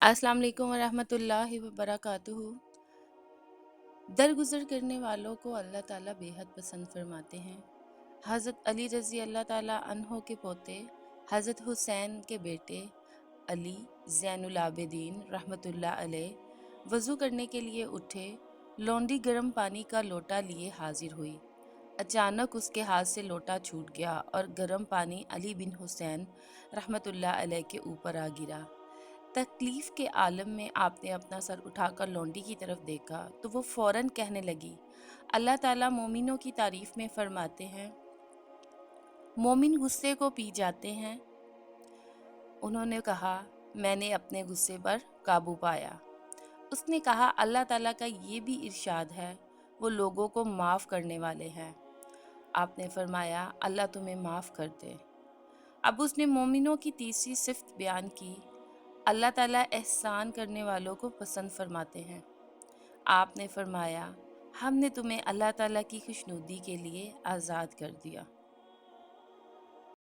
अस्सलाम वालेकुम वरहमतुल्लाहि वबरकातुहू। दरगुजर करने वालों को अल्लाह ताला बेहद पसंद फरमाते हैं। हज़रत अली रज़ी अल्लाह ताला अन्हो के पोते हज़रत हुसैन के बेटे अली ज़ैनुल आबिदीन रहमतुल्लाह अलैह वज़ू करने के लिए उठे। लौंडी गर्म पानी का लोटा लिए हाजिर हुई। अचानक उसके हाथ से लोटा छूट गया और गर्म पानी अली बिन हुसैन रहमतुल्लाह अलैह के ऊपर आ गिरा। तकलीफ़ के आलम में आपने अपना सर उठाकर लौंडी की तरफ देखा तो वो फ़ौरन कहने लगी, अल्लाह ताला मोमिनों की तारीफ़ में फ़रमाते हैं, मोमिन गुस्से को पी जाते हैं। उन्होंने कहा, मैंने अपने गुस्से पर काबू पाया। उसने कहा, अल्लाह ताला का ये भी इरशाद है, वो लोगों को माफ़ करने वाले हैं। आपने फरमाया, अल्लाह तुम्हें माफ़ कर दे। अब उसने मोमिनों की तीसरी सिफ़त बयान की, अल्लाह ताला एहसान करने वालों को पसंद फरमाते हैं। आपने फरमाया, हमने तुम्हें अल्लाह ताला की खुशनुदी के लिए आज़ाद कर दिया।